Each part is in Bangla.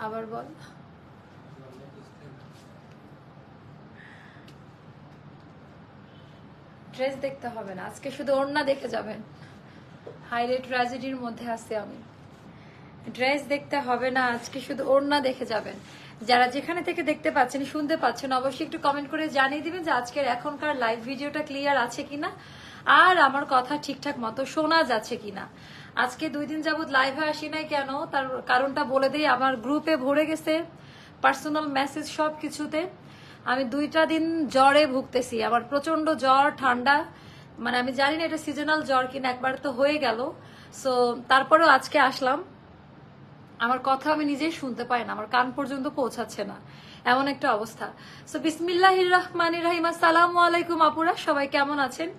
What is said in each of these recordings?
আবার বল। ড্রেস দেখতে হবে না, আজকে শুধু ওড়না দেখে যাবেন। হাইরে ট্র্যাজেডির মধ্যে আছি আমি। ড্রেস দেখতে হবে না, আজকে শুধু ওড়না দেখে যাবেন। যারা যেখানে থেকে দেখতে পাচ্ছেন, শুনতে পাচ্ছেন, অবশ্যই একটু কমেন্ট করে জানিয়ে দিবেন যে আজকের এখনকার লাইভ ভিডিওটা ক্লিয়ার আছে কিনা, আর আমার কথা ঠিকঠাক মতো শোনা যাচ্ছে কিনা। আজকে 2 দিন যাবত লাইভে আসি নাই কেন, তার কারণটা বলে দিই। আমার গ্রুপে ভরে গেছে পার্সোনাল মেসেজ সব কিছুতে। আমি 2টা দিন জ্বরে ভুগতেছি, আমার প্রচন্ড জ্বর ঠান্ডা, মানে আমি জানি না এটা সিজনাল জ্বর কিনা, একবার তো হয়ে গেল। সো তারপরেও আজকে আসলাম। আমার কথা আমি নিজেই শুনতে পাই না, আমার কান পর্যন্ত পৌঁছাচ্ছে না, এমন একটা অবস্থা। সো বিসমিল্লাহির রহমানির রহিম। আসসালামু আলাইকুম আপুরা, সবাই কেমন আছেন?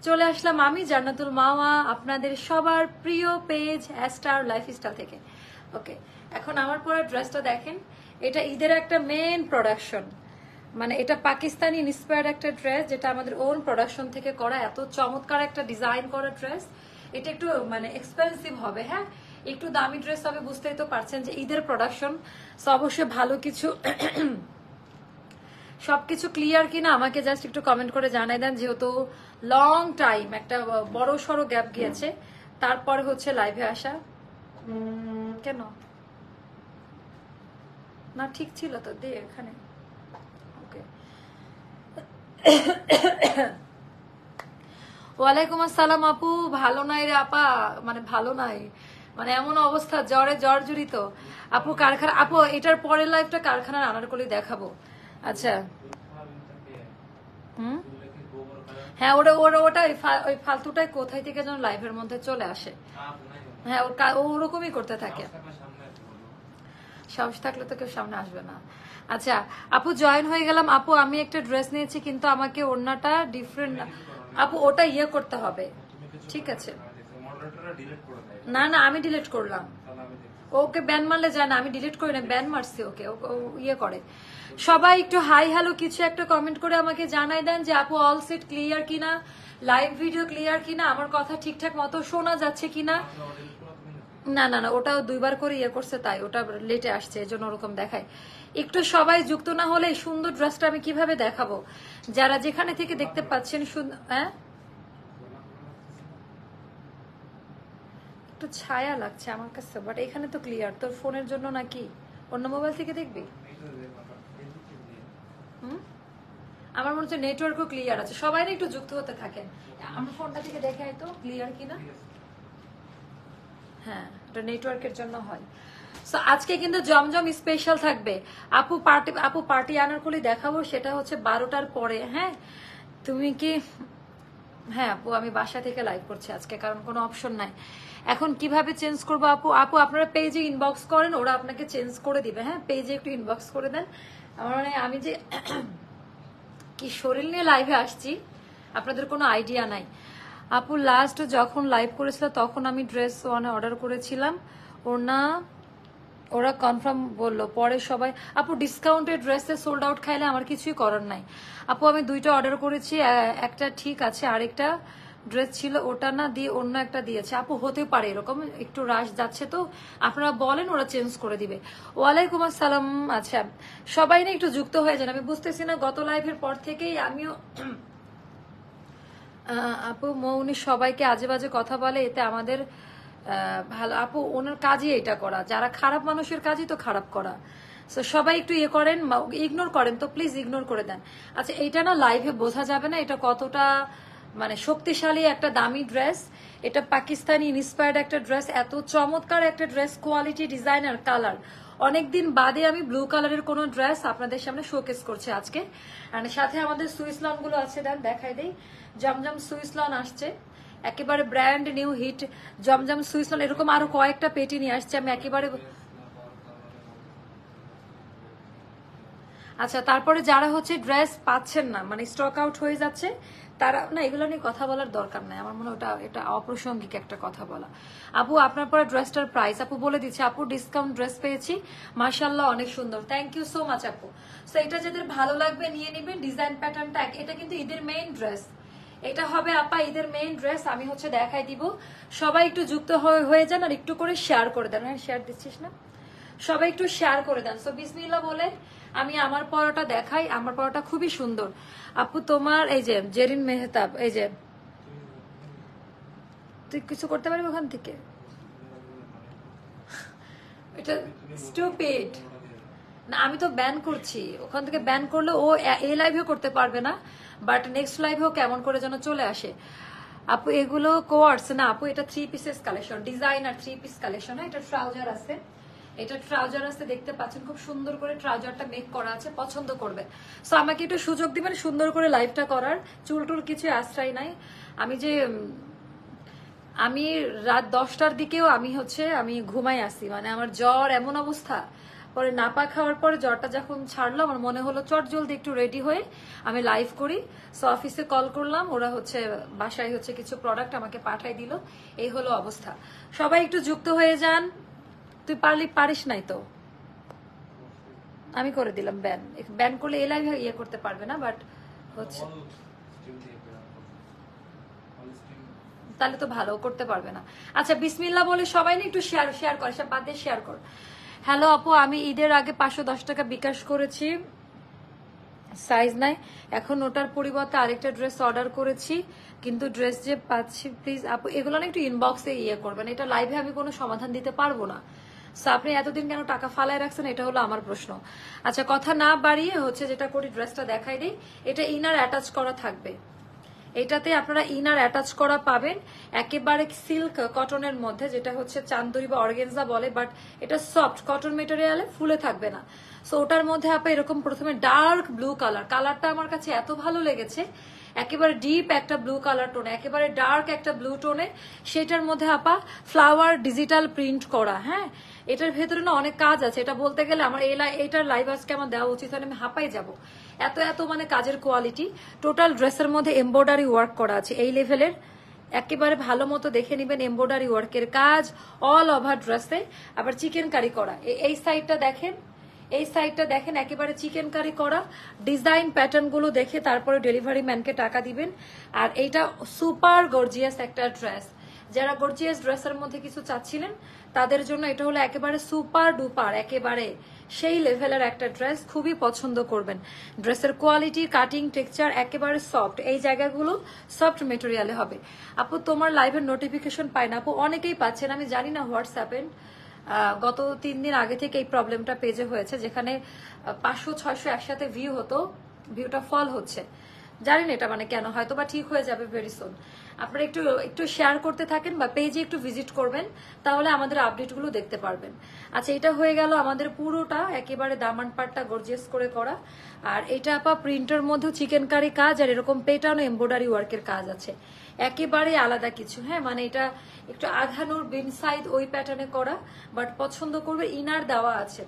চলে আসলাম আমি জান্নাতুল মাওয়া, আপনাদের সবার প্রিয় পেজ স্টার লাইফস্টাইল থেকে। ওকে, এখন আমার পরা ড্রেসটা দেখেন, এটা ঈদের একটা মেন প্রোডাকশন, মানে এটা পাকিস্তানি ইন্সপায়ার্ড একটা ড্রেস, যেটা আমাদের ওন প্রোডাকশন থেকে করা। এত চমৎকার একটা ডিজাইন করা ড্রেস। এটা একটু মানে এক্সপেন্সিভ হবে, হ্যাঁ একটু দামি ড্রেস হবে, বুঝতেই তো পারছেন যে ঈদের প্রোডাকশন। সো অবশ্যই ভালো কিছু সবকিছু ক্লিয়ার কিনা আমাকে জাস্ট একটু কমেন্ট করে জানাই দেন, যেহেতু লং টাইম একটা বড় সড়ো গ্যাপ গিয়েছে, তারপরে হচ্ছে লাইভে আসা। কেন না, ঠিক ছিল তো, দে এখানে। ওকে, ওয়ালাইকুম আসসালাম আপু। ভালো নাই রে আপা, মানে ভালো নাই, মানে এমন অবস্থা, জ্বরে জ্বর জড়িত আপু। কারখানা আপু, এটার পরের লাইফটা কারখানার আনারকলি দেখাবো। আচ্ছা, হ্যাঁ ওটা ওটা ওটা ওই ফালতুটাই কোথায় থেকে যেন লাইভের মধ্যে চলে আসে। হ্যাঁ ও ওরকমই করতে থাকে, সাহস থাকলে তো কেউ সামনে আসবে না। আচ্ছা আপু, জয়েন হয়ে গেলাম আপু। আমি একটা ড্রেস নিয়েছি, কিন্তু আমাকে ওড়নাটা ডিফারেন্ট আপু, ওটা ইয়ে করতে হবে। ঠিক আছে, না না আমি ডিলিট করলাম, ওকে ব্যান মারলে যায় না, আমি ডিলিট করি না, ব্যান মারছি ওকে, ও ইয়ে করে। সবাই একটু হাই হ্যালো কিছু একটা কমেন্ট করে আমাকে জানাই দেন যে আপু অল সেট ক্লিয়ার কিনা, লাইভ ভিডিও ক্লিয়ার কিনা, আমার কথা ঠিকঠাক মতো শোনা যাচ্ছে কিনা। না না না, ওটাও 2বার করে ইয়ে করছে, তাই ওটা লেটে আসছে, এজন্য ওরকম দেখায়। একটু সবাই যুক্ত না হলে সুন্দর ড্রেসটা আমি কিভাবে দেখাবো? যারা যেখানে থেকে দেখতে পাচ্ছেন, হ্যাঁ একটু ছায়া লাগছে আমার কাছে, বাট এখানে তো ক্লিয়ার। তোর ফোনের জন্য নাকি অন্য মোবাইল থেকে দেখবি? আমার মনে হচ্ছে নেটওয়ার্কও ক্লিয়ার আছে। সবাই একটু যুক্ত হতে থাকেন, আমার ফোনটা থেকে দেখে তো ক্লিয়ার কিনা। হ্যাঁ, এটা নেটওয়ার্কের জন্য হয়। সো আজকে কিন্তু জমজম স্পেশাল থাকবে আপু পার্টি আনারকলি দেখাবো, সেটা হচ্ছে 12টার পরে। হ্যাঁ তুমি কি, হ্যাঁ আপু আমি বাসা থেকে লাইভ করছি আজকে, কারণ কোনো অপশন নাই। এখন কিভাবে চেঞ্জ করবো আপু? আপু আপনারা পেজে ইনবক্স করেন, ওরা আপনাকে চেঞ্জ করে দিবে। হ্যাঁ পেজে একটু ইনবক্স করে দেন। আমার মানে আমি যে কি শরীর নিয়ে লাইভে আসছি, আপনাদের কোনো আইডিয়া নাই। আপু লাস্ট যখন লাইভ করেছিল তখন আমি ড্রেস ওয়ানে অর্ডার করেছিলাম, ওরা কনফার্ম বললো, পরে সবাই আপু ডিসকাউন্টেড ড্রেসে সোল্ড আউট খাইলে আমার কিছুই করার নাই। আপু আমি 2টা অর্ডার করেছি, একটা ঠিক আছে, আরেকটা ড্রেস ছিল ওটা না দিয়ে অন্য একটা দিয়েছে। আপু হতে পারে এরকম, একটু রাশ যাচ্ছে তো, আপনারা বলেন ওরা চেঞ্জ করে দিবে। ওয়ালাইকুম আসসালাম। আচ্ছা সবাই না একটু যুক্ত হয়ে যান, আমি বুঝতেছি না, গত লাইভের পর থেকেই আমিও আপু মৌনি সবাইকে আজে বাজে কথা বলে, এতে আমাদের ভালো। আপু ওনার কাজই এটা করা, যারা খারাপ মানুষের কাজই তো খারাপ করা। সো সবাই একটু ইয়ে করেন, ইগনোর করেন তো প্লিজ, ইগনোর করে দেন। আচ্ছা এইটা না লাইভে বোঝা যাবে না এটা কতটা মানে শক্তিশালী একটা দামি ড্রেস। এটা পাকিস্তানি ইন্সপায়ার্ড একটা ড্রেস, এত চমৎকার একটা ড্রেস, কোয়ালিটি, ডিজাইনার, কালার। অনেকদিন বাদে আমি ব্লু কালারের কোনো ড্রেস আপনাদের সামনে শোকেস করছি আজকে। আর সাথে আমাদের সুইসলন গুলো আছে, দেখাই দেই। জমজম সুইসলন আসছে, একেবারে ব্র্যান্ড নিউ হিট জমজম সুইসলন। এরকম আরো কয়েকটা পেটি নিয়ে আসছে আমি একেবারে। আচ্ছা তারপরে যারা হচ্ছে ড্রেস পাচ্ছেন না, মানে স্টক আউট হয়ে যাচ্ছে, তারা না এগুলো নিয়ে কথা বলার দরকার নাই, আমার মনে হয় এটা অপ্রাসঙ্গিক একটা কথা বলা। আপু আপনার পরে ড্রেসটার প্রাইস আপু বলে দিচ্ছে। আপু ডিসকাউন্ট ড্রেস পেয়েছি, মাশাআল্লাহ অনেক সুন্দর, থ্যাংক ইউ সো মাচ আপু। সো এটা যাদের ভালো লাগবে নিয়ে নেবেন, ডিজাইন প্যাটার্নটা। এটা কিন্তু ঈদের মেইন ড্রেস, এটা হবে আপা ঈদের মেইন ড্রেস। আমি হচ্ছে দেখাই দিব, সবাই একটু যুক্ত হয়ে যান, আর একটু করে শেয়ার করে দেন। হ্যাঁ শেয়ার দিচ্ছিস না? সবাই একটু শেয়ার করে দেন। সো বিসমিল্লাহ বলে আমি আমার পরোটা দেখাই। আমার পরোটা খুবই সুন্দর আপু। তোমার এই যে জেরিন মেহতাব, এই যে তুই কিছু করতে পারবি ওখান থেকে? এটা স্টুপিড না, আমি তো ব্যান করছি ওখান থেকে। ব্যান করলে ও এই লাইভেও করতে পারবে না, বাট নেক্সট লাইভেও কেমন করে যেন চলে আসে। আপু এগুলো কোয়ার্স না আপু, এটা 3 pieces collection, designer 3 piece collection. এটা ট্রাউজার আছে, এটা ট্রাউজার আছে, দেখতে পাচ্ছেন খুব সুন্দর করে ট্রাউজারটা মেক করা আছে, পছন্দ করবে। সো আমাকে একটু সুযোগ দিবেন সুন্দর করে লাইভটা করার। চুল টুল কিছু আশ্রয় নাই। আমি রাত 10টার দিকেও আমি ঘুমাই আসি, মানে আমার জ্বর এমন অবস্থা। পরে নাপা খাওয়ার পরে জ্বরটা যখন ছাড়লো, আমার মনে হলো চট জলদি একটু রেডি হয়ে আমি লাইভ করি। সো অফিসে কল করলাম, ওরা বাসায় কিছু প্রোডাক্ট আমাকে পাঠাই দিল। এই হলো অবস্থা। সবাই একটু যুক্ত হয়ে যান। তুই পারিস নাই তো আমি করে দিলাম ব্যান। ব্যান করলে এই লাইভ ইয়ে করতে পারবে না, বাট হচ্ছে তাহলে তো ভালো করতে পারবে না। আচ্ছা বিসমিল্লাহ বলে সবাই না একটু শেয়ার করে, সব বাদ দিয়ে শেয়ার কর। হ্যালো আপু, আমি ঈদের আগে 510 টাকা বিকাশ করেছি, সাইজ নাই। এখন ওটার পরিবর্তে আরেকটা ড্রেস অর্ডার করেছি, কিন্তু ড্রেস যে পাচ্ছি, প্লিজ আপু এগুলো না একটু ইনবক্সে ইয়ে করবেন। এটা লাইভে আমি কোনো সমাধান দিতে পারবো না। সো আপনি এতদিন কেন টাকা ফালায় রাখছেন, এটা হলো আমার প্রশ্ন। আচ্ছা কথা না বাড়িয়ে যেটা করি, ড্রেসটা দেখাই দিই। এটা ইনার অ্যাটাচ করা থাকবে, এটাতে আপনারা ইনার অ্যাটাচ করা পাবেন, একেবারে সিল্ক কটনের মধ্যে, যেটা চান্দুরি বা অর্গেনজা বলে, বাট এটা সফট কটন মেটেরিয়ালে, ফুলে থাকবে না। সো ওটার মধ্যে আপনি এরকম প্রথমে ডার্ক ব্লু কালারটা আমার কাছে এত ভালো লেগেছে, একেবারে ডিপ একটা ব্লু কালার টোনে, একেবারে ডার্ক একটা ব্লু টোনে, সেটার মধ্যে আপা ফ্লাওয়ার ডিজিটাল প্রিন্ট করা। হ্যাঁ, এটার ভেতরে না অনেক কাজ আছে, এটা বলতে গেলে আমার এইটার লাইভ আজকে আমার দেওয়া উচিত, আমি হাঁপাই যাব। এত মানে কাজের কোয়ালিটি। টোটাল ড্রেসের মধ্যে এমব্রয়ডারি ওয়ার্ক করা আছে এই লেভেলের, একেবারে ভালো মতো দেখে নিবেন। এমব্রয়ডারি ওয়ার্কের কাজ অল ওভার ড্রেসে, আবার চিকেন কারি করা। এই সাইডটা দেখেন, এই সাইডটা দেখেন, একেবারে চিকেন কারি করা। ডিজাইন প্যাটার্ন গুলো দেখে তারপরে ডেলিভারি ম্যানকে টাকা দিবেন। আর এইটা সুপার গর্জিয়াস একটা ড্রেস। যারা গর্জিয়াস ড্রেসের মধ্যে কিছু চাচ্ছিলেন তাদের জন্য এটা হলো একেবারে সুপার ডুপার, একেবারে সেই লেভেলের একটা ড্রেস, খুবই পছন্দ করবেন। ড্রেসের কোয়ালিটি, কাটিং, টেক্সচার একেবারে সফট, এই জায়গাগুলো সফট মেটেরিয়ালে হবে। আপু তোমার লাইভের নোটিফিকেশন পাই না। আপু অনেকেই পাচ্ছেন, আমি জানি না হোয়াটসঅ্যাপে গত 3 দিন আগে থেকে এই প্রবলেমটা পেজে হয়েছে, যেখানে 500-600 একসাথে ভিউ হতো, ভিউটা ফল হচ্ছে। জানি না এটা মানে কেন, হয়তো বা ঠিক হয়ে যাবে ভেরি সুন। আপনারা একটু শেয়ার করতে থাকেন বা পেজে একটু ভিজিট করবেন, তাহলে আমাদের আপডেটগুলো দেখতে পারবেন। আচ্ছা এটা হয়ে গেল আমাদের পুরোটা, একেবারে দামান পাটটা গর্জিয়াস করে করা। আর এটা আপা প্রিন্টের মধ্যে চিকেন কারি কাজ, আর এরকম পেটানো এমব্রয়ডারি ওয়ার্কের কাজ আছে, একেবারে আলাদা কিছু। হ্যাঁ, মানে এটা একটু আধানুর বিন সাইড ওই প্যাটার্নে করা, বাট পছন্দ করবে। ইনার দেওয়া আছে,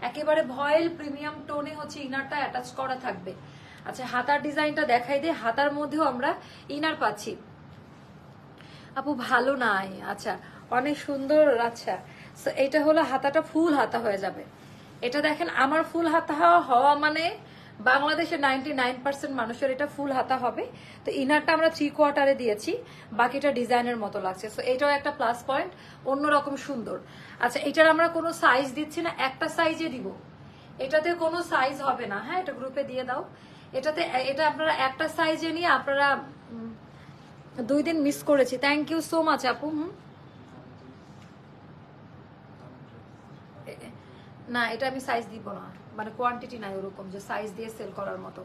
একেবারে ভয়েল প্রিমিয়াম টোনে ইনারটা অ্যাটাচ করা থাকবে। আচ্ছা হাতার ডিজাইনটা দেখাই দে, হাতার মধ্যেও আমরা ইনার পাচ্ছি। আপু ভালো নাই, আচ্ছা অনেক সুন্দর। আচ্ছা এটা হলো হাতাটা ফুল হাতা হয়ে যাবে। এটা দেখেন, আমার ফুল হাতা হওয়া মানে বাংলাদেশের 99% মানুষের এটা ফুল হাতা হবে। তো ইনারটা আমরা 3/4 দিয়েছি, বাকিটা ডিজাইনের মতো লাগছে। সো এটাও একটা প্লাস পয়েন্ট, অন্যরকম সুন্দর। আচ্ছা এটার আমরা কোনো সাইজ দিচ্ছি না, একটা সাইজে দিব, এটাতে কোনো সাইজ হবে না। হ্যাঁ, এটা গ্রুপে দিয়ে দাও। এটা আপনারা একটা সাইজে নিয়ে আপনারা 2 দিন মিস করেছি। থ্যাংক ইউ সো মাচ আপু। না এটা আমি সাইজ দিব না, মানে কোয়ান্টিটি নাই ওরকম যে সাইজ দিয়ে সেল করার মতো।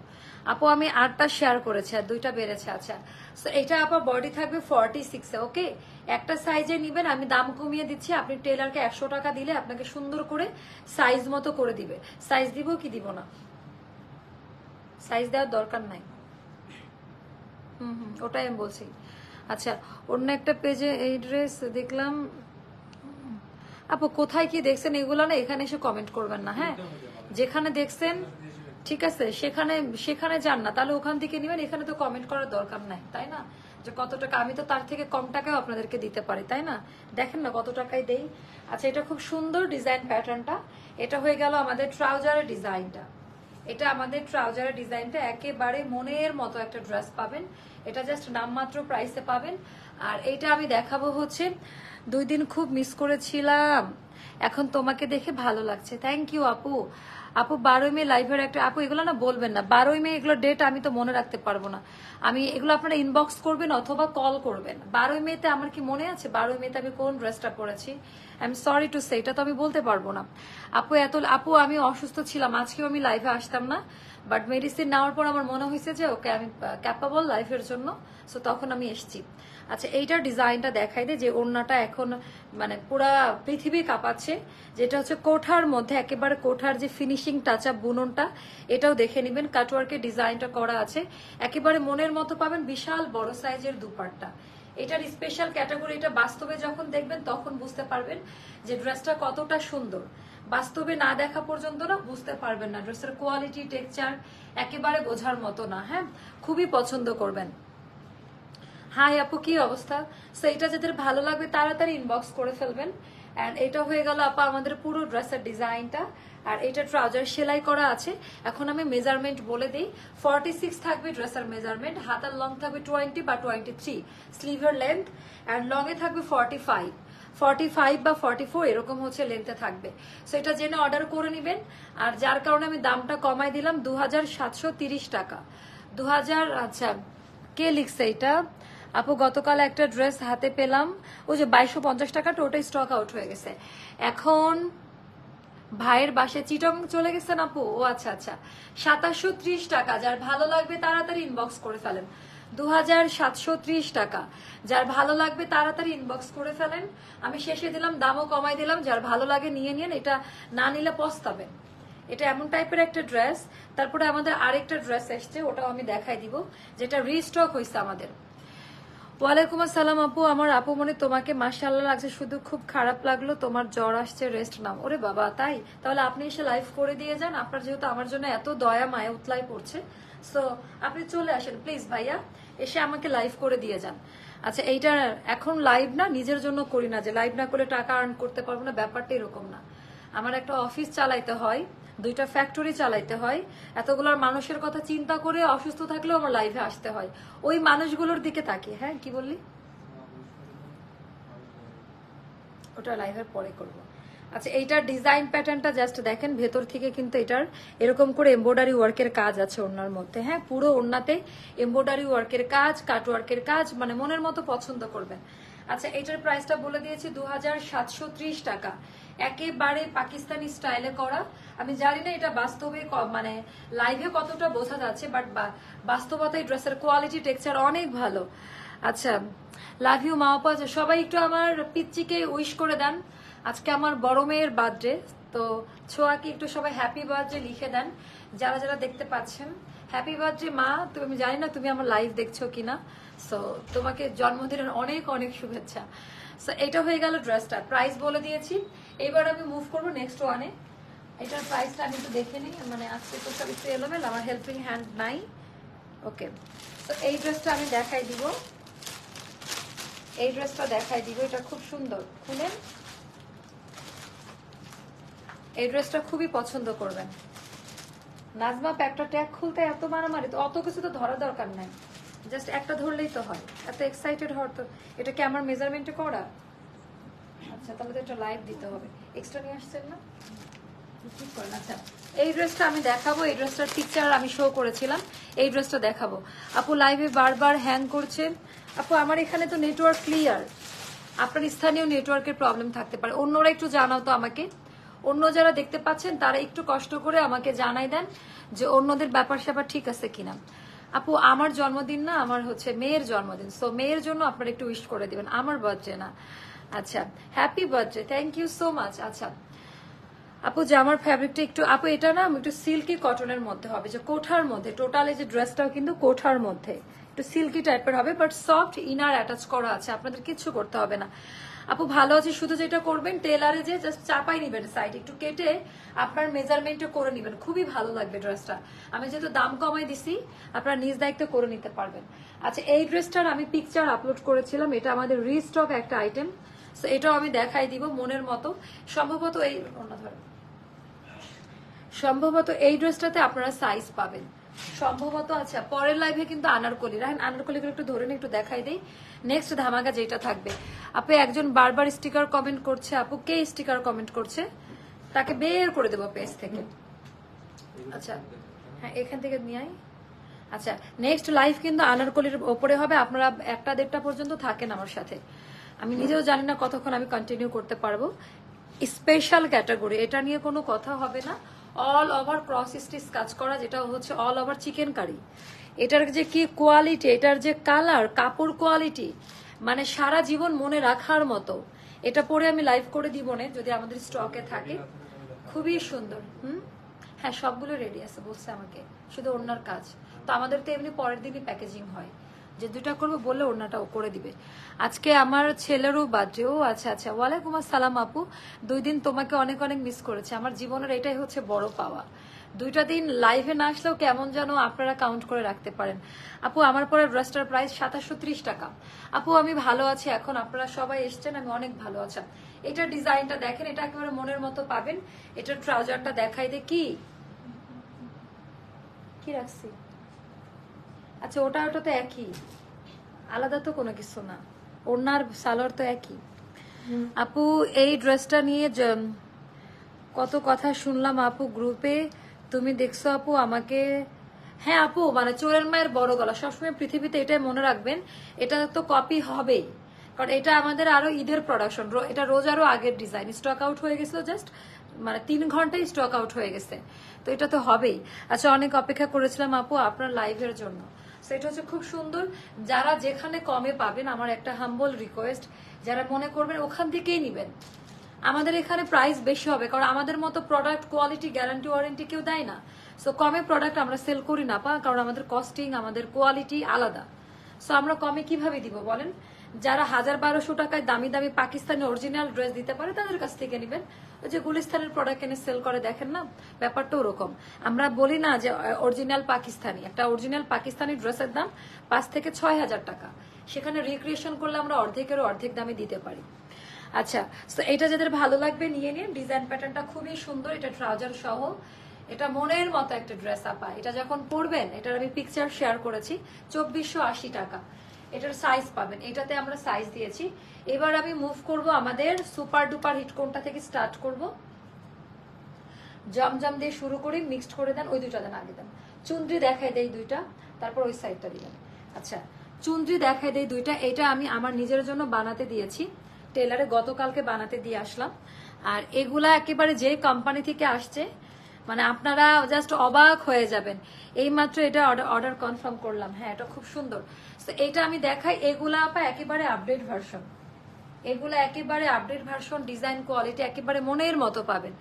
আপু আমি 8টা শেয়ার করেছি আর 2টা বেড়েছে। আচ্ছা তো এটা আপা বডি থাকবে 46-এ। ওকে, একটা সাইজে নিবেন, আমি দাম কমিয়ে দিচ্ছি। আপনি টেলারকে 100 টাকা দিলে আপনাকে সুন্দর করে সাইজ মতো করে দিবে। সাইজ দিব কি দিব না, সাইজ দেওয়ার দরকার নাই। ওটাই আমি বলছি। আচ্ছা অন্য একটা পেজে এই ড্রেস দেখলাম। আপু কোথায় কি দেখছেন এগুলো না এখানে এসে কমেন্ট করবেন না। হ্যাঁ, যেখানে দেখছেন ঠিক আছে সেখানে যান না, তাহলে ওখান থেকে নিবেন। এখানে তো কমেন্ট করার দরকার নাই, তাই না? যে কত টাকা, আমি তো তার থেকে কম টাকায় আপনাদেরকে দিতে পারি, তাই না? দেখেন না কত টাকায় দেই। আচ্ছা এটা খুব সুন্দর ডিজাইন প্যাটার্নটা। এটা হয়ে গেল আমাদের ট্রাউজারের ডিজাইনটা। এটা আমাদের ট্রাউজারের ডিজাইনটা, একেবারে মনের মতো একটা ড্রেস পাবেন। এটা জাস্ট নামমাত্র প্রাইসে পাবেন। আর এইটা আমি দেখাবো 2 দিন খুব মিস করেছিলাম। এখন তোমাকে দেখে ভালো লাগছে। থ্যাংক ইউ আপু। আপু 12 মে লাইভের একটা, আপু এগুলো না বলবেন না, 12 মে এগুলো ডেট আমি তো মনে রাখতে পারবো না। আমি এগুলো আপনারা ইনবক্স করবেন অথবা কল করবেন। 12 মেতে আমার কি মনে আছে 12 মেতে আমি কোন ড্রেসটা পরেছি? I am sorry to say, এটা তো আমি বলতে পারবো না। আপু আমি অসুস্থ ছিলাম, আজকেও আমি লাইভে আসতাম না, বাট মেডিসিন নেওয়ার পর আমার মনে হয়েছে যে ওকে আমি ক্যাপাবল লাইফের জন্য, সো তখন আমি এসেছি। আচ্ছা এইটার ডিজাইনটা দেখাই দে, যে ওড়নাটা এখন মানে পুরা পৃথিবী কাঁপাচ্ছে, যেটা হচ্ছে কোঠার মধ্যে একেবারে কোঠার যে ফিনিশিং টাচ আপ বুননটা, এটাও দেখে নেবেন। কাটওয়ার্কের ডিজাইনটা করা আছে, একেবারে মনের মতো পাবেন। বিশাল বড় সাইজের দুপাট্টা, এটার স্পেশাল ক্যাটাগরি। এটা বাস্তবে যখন দেখবেন তখন বুঝতে পারবেন যে ড্রেসটা কতটা সুন্দর। বাস্তবে না দেখা পর্যন্ত না বুঝতে পারবেন না ড্রেসের কোয়ালিটি, টেক্সচার একেবারে বোঝার মতো না। হ্যাঁ, খুবই পছন্দ করবেন। হাই আপু, কি অবস্থা? সো এটা যাদের ভালো লাগবে তাড়াতাড়ি ইনবক্স করে ফেলবেন। এন্ড এটা হয়ে গেল আপা আমাদের পুরো ড্রেসের ডিজাইনটা। আর এটা ট্রাউজার সেলাই করা আছে। এখন আমি মেজারমেন্ট বলে দিই। 46 থাকবে ড্রেসের মেজারমেন্ট, হাতার লং থাকবে 20 বা 23, স্লিভের লেন্থ এন্ড লং এ থাকবে 45 বা 44 এরকম হচ্ছে লেন্থে থাকবে। সো এটা জেনে অর্ডার করে নেবেন। আর যার কারণে আমি দামটা কমাই দিলাম 2730 টাকা। 2000। আচ্ছা কে লিখছে এটা? আপু গতকাল একটা ড্রেস হাতে পেলাম, ওই যে 2250 টাকাটা, ওটাই স্টক আউট হয়ে গেছে। এখন ভাইয়ের বাসায় চিটং চলে গেছেন আপু? ও আচ্ছা আচ্ছা, 2730 টাকা। যার ভালো লাগবে তাড়াতাড়ি ইনবক্স করে ফেলেন। 2730 টাকা, যার ভালো লাগবে তাড়াতাড়ি ইনবক্স করে ফেলেন। আমি শেষে দিলাম, দামও কমাই দিলাম। যার ভালো লাগে নিয়ে নিন, এটা না নিলে পস্তাবেন। এটা এমন টাইপের একটা ড্রেস। তারপরে আমাদের আরেকটা ড্রেস এসছে, ওটাও আমি দেখাই দিব, যেটা রিস্টক হয়েছে আমাদের। ওয়ালাইকুম আসসালাম আপু, আমার আপু মনে তোমাকে মাশাআল্লাহ লাগছে, শুধু খুব খারাপ লাগলো, তোমার জ্বর আসছে, রেস্ট নাও। ওরে বাবা, তাই? তাহলে আপনি এসে লাইভ করে দিয়ে যান। আপনার যেহেতু আমার জন্য এত দয়া মায়া উতলাই পড়ছে, সো আপনি চলে আসেন প্লিজ ভাইয়া, এসে আমাকে লাইভ করে দিয়ে যান। আচ্ছা এইটা এখন লাইভ না, নিজের জন্য করি না যে লাইভ না করলে টাকা আর্ন করতে পারবো না, ব্যাপারটা এরকম না। আমার একটা অফিস চালাইতে হয়, 2টা ফ্যাক্টরি চালাইতে হয়, এতগুলোর মানুষের কথা চিন্তা করে অসুস্থ থাকলেও আমার লাইভে আসতে হয়। ওই মানুষগুলোর দিকে তাকিয়ে। হ্যাঁ কি বললি? ওটা লাইভের পরে করব। আচ্ছা এইটার ডিজাইন প্যাটার্নটা জাস্ট দেখেন, ভেতর থেকে কিন্তু এটার এরকম করে এমব্রয়ডারি ওয়ার্কের কাজ আছে ওড়নার মধ্যে। হ্যাঁ, পুরো ওড়নাতে এমব্রয়ডারি ওয়ার্কের কাজ, কাট ওয়ার্কের কাজ, মানে মনের মতো পছন্দ করবেন। আচ্ছা এটার প্রাইসটা বলে দিয়েছি 2730 টাকা, একেবারে পাকিস্তানি স্টাইলে করা। আমি জানি না এটা বাস্তবে মানে লাইভে কতটা বোঝা যাচ্ছে, বাট বাস্তবতায় ড্রেসের কোয়ালিটি, টেক্সচার অনেক ভালো। আচ্ছা লাভ ইউ মা আপা। সবাই একটু আমার পিচ্চিকে উইশ করে দেন, আজকে আমার বড় মেয়ের বার্থডে। তো ছোঁয়াকে একটু সবাই হ্যাপি বার্থডে লিখে দেন, যারা যারা দেখতে পাচ্ছেন। হ্যাপি বার্থডে মা, তুমি, আমি জানি না তুমি আমার লাইভ দেখছো কিনা, সো তোমাকে জন্মদিনের অনেক অনেক শুভেচ্ছা। সো এটা হয়ে গেল ড্রেসটা, প্রাইস বলে দিয়েছি। এবার আমি মুভ করবো নেক্সট ওয়ানে। এটার প্রাইসটা আমি একটু দেখে নিই, মানে আজকে তো সব একটু এলোমেল, আমার হেল্পিং হ্যান্ড নাই। ওকে, তো এই ড্রেসটা আমি দেখাই দিব, এই ড্রেসটা দেখাই দিব। এটা খুব সুন্দর, খুলেন। এই ড্রেসটা খুবই পছন্দ করবেন। নাজমা একটা ট্যাগ খুলতে এত মারামারি, তো অত কিছু তো ধরা দরকার নাই, জাস্ট একটা ধরলেই তো হয়। এত এক্সাইটেড হওয়ার তো, এটা কি আমার মেজারমেন্টে করা? আচ্ছা তাহলে তো এটা লাইভ দিতে হবে। এক্সট্রা নিয়ে আসছেন না? আচ্ছা এই ড্রেসটা আমি দেখাবো, এই ড্রেসটার পিকচার আমি শো করেছিলাম, এই ড্রেসটা দেখাবো। আপু লাইভে বারবার হ্যাং করছেন। আপু আমার এখানে তো নেটওয়ার্ক ক্লিয়ার, আপনার স্থানীয় নেটওয়ার্কের প্রবলেম থাকতে পারে। অন্যরা একটু জানাও তো আমাকে, অন্য যারা দেখতে পাচ্ছেন তারা একটু কষ্ট করে আমাকে জানাই দেন যে অন্যদের ব্যাপার স্যাপার ঠিক আছে কিনা। আপু আমার জন্মদিন না, আমার হচ্ছে মেয়ের জন্মদিন, সো মেয়ের জন্য আপনারা একটু উইশ করে দিবেন, আমার বার্থডে না। আচ্ছা happy birthday, thank you so much. আচ্ছা আপু জামার ফ্যাব্রিকটা একটু, আপু এটা না একটু সিল্কি কটনের মধ্যে হবে, যে কোঠার মধ্যে, টোটাল এই যে ড্রেসটাও কিন্তু কোঠার মধ্যে একটু সিল্কি টাইপের হবে, বাট সফট ইনার অ্যাটাচ করা আছে, আপনাদের কিছু করতে হবে না। আপু ভালো আছে, শুধু যেটা করবেন টেলারে যে জাস্ট চাপাই নিবেন, সাইড একটু কেটে আপনার মেজারমেন্টটা করে নিবেন, খুবই ভালো লাগবে ড্রেসটা। আমি যেহেতু দাম কমাই দিছি, আপনারা নিজ দায়িত্ব করে নিতে পারবেন। আচ্ছা এই ড্রেসটার আমি পিকচার আপলোড করেছিলাম, এটা আমাদের রিস্টক একটা আইটেম, সো এটাও আমি দেখাই দিব মনের মতো। সম্ভবত এই ড্রেসটাতে আপনারা সাইজ পাবেন, সম্ভবত। আচ্ছা, পরের লাইভে কিন্তু আনারকলি, রাখেন আনারকলিগুলো একটু ধরে নিয়ে একটু দেখাই দেই। নেক্সট ধামাকা যেটা থাকবে, আপু একজন বারবার স্টিকার কমেন্ট করছে, আপু কে স্টিকার কমেন্ট করছে তাকে বের করে দেবো পেজ থেকে। আচ্ছা হ্যাঁ, এখান থেকে নিয়ে আই। আচ্ছা, নেক্সট লাইভ কিন্তু আনারকলির ওপরে হবে। আপনারা 1টা-1:30 পর্যন্ত থাকেন আমার সাথে। আমি নিজেও জানি না কতক্ষণ আমি কন্টিনিউ করতে পারবো। স্পেশাল ক্যাটাগরি, এটা নিয়ে কোনো কথা হবে না। অল ওভার ক্রস স্টিচ কাজ করা, যেটা হচ্ছে অল ওভার চিকেন কারি। এটার যে কি কোয়ালিটি, এটার যে কালার, কাপড় কোয়ালিটি, মানে সারা জীবন মনে রাখার মতো। এটা পরে আমি লাইভ করে দিব না যদি আমাদের স্টকে থাকে। খুবই সুন্দর। হ্যাঁ, সবগুলো রেডি আছে বলছে আমাকে, শুধু ওড়নার কাজ। তো আমাদের তো এমনি পরের দিনই প্যাকেজিং হয়, যে 2টা করবো বললে ওড়নাটাও করে দিবে। আজকে আমার ছেলেরও বার্থডে। ও আচ্ছা আচ্ছা, ওয়ালাইকুম আসসালাম আপু। 2 দিন তোমাকে অনেক অনেক মিস করেছে। আমার জীবনের এটাই হচ্ছে বড় পাওয়া। 2টা দিন লাইভে না আসলেও কেমন যেন আপনারা কাউন্ট করে রাখতে পারেন। আপু আমার পরে ড্রেসটার প্রাইস 2730 টাকা। আপু আমি ভালো আছি এখন, আপনারা সবাই এসছেন, আমি অনেক ভালো আছি। এটা ডিজাইনটা দেখেন, এটা একেবারে মনের মতো পাবেন। এটা ট্রাউজারটা দেখাই দে, কি কি রাখছি। আচ্ছা, ওটা তো একই, আলাদা তো কোনো কিছু না। ওড়নার সালোয়ার তো একই। আপু এই ড্রেসটা নিয়ে কত কথা শুনলাম আপু গ্রুপে, তুমি দেখছো আপু আমাকে? হ্যাঁ আপু, মানে চোরের মায়ের বড় গলা, সবসময় পৃথিবীতে এটাই মনে রাখবেন, এটা তো কপি হবেই। কারণ এটা আমাদের আরো ঈদের প্রোডাকশন, এটা রোজ আরো আগের ডিজাইন, স্টক আউট হয়ে গেছিল জাস্ট মানে 3 ঘন্টায় স্টক আউট হয়ে গেছে। তো এটা তো হবেই। আচ্ছা, অনেক অপেক্ষা করেছিলাম আপু আপনার লাইভের জন্য। সেটা হচ্ছে খুব সুন্দর। যারা যেখানে কমে পাবেন, আমার একটা হাম্বল রিকোয়েস্ট, যারা মনে করবেন ওখান থেকেই নিবেন। আমাদের এখানে প্রাইস বেশি হবে, কারণ আমাদের মতো প্রোডাক্ট কোয়ালিটি গ্যারান্টি ওয়ারেন্টি কেউ দেয় না। সো কমে প্রোডাক্ট আমরা সেল করি না কারণ আমাদের কস্টিং, আমাদের কোয়ালিটি আলাদা। সো আমরা কমে কিভাবে দিব বলেন? যারা 1000-1200 টাকায় দামি দামি পাকিস্তানি অরিজিনাল ড্রেস দিতে পারে তাদের কাছ থেকে নিবেন। ওই যে গুলিস্তানের প্রোডাক্ট এনে সেল করে, দেখেন না ব্যাপারটা ওরকম। আমরা বলি না যে অরিজিনাল পাকিস্তানি, একটা অরিজিনাল পাকিস্তানি ড্রেসের দাম 5 থেকে 6000 টাকা। সেখানে রিক্রিয়েশন করলে আমরা অর্ধেকেরও অর্ধেক দামে দিতে পারি। আচ্ছা, তো এটা যাদের ভালো লাগবে নিয়ে নিন। ডিজাইন প্যাটার্নটা খুবই সুন্দর, এটা ট্রাউজার সহ, এটা মনের মতো একটা ড্রেস আপা। এটা যখন পরবেন, এটার আমি পিকচার শেয়ার করেছি, 2480 টাকা এটার সাইজ পাবেন। এটাতে আমরা সাইজ দিয়েছি। এবার আমি মুভ করব আমাদের সুপার ডুপার হিট কোনটা থেকে স্টার্ট করব। জমজম দিয়ে শুরু করি, মিক্সড করে দেন। ওই 2টা দেন, আগে দেন। চুনরি দেখাই দেই 2টা, তারপর ওই সাইডটা দিবেন। আচ্ছা, চুনরি দেখাই দেই 2টা। এটা আমি আমার নিজের জন্য বানাতে দিয়েছি টেলারে, গতকালকে বানাতে দিয়ে আসলাম। আর এগুলা একেবারে যে কোম্পানি থেকে আসছে, মানে আপনারা জাস্ট অবাক হয়ে যাবেন। এইমাত্র এটা অর্ডার কনফার্ম করলাম। হ্যাঁ, এটা খুব সুন্দর। তো এটা আমি দেখাই, এগুলা আপা একেবারে আপডেট ভার্সন, এগুলা একেবারে আপডেট ভার্সন, ডিজাইন কোয়ালিটি একেবারে মনের মতো পাবেন।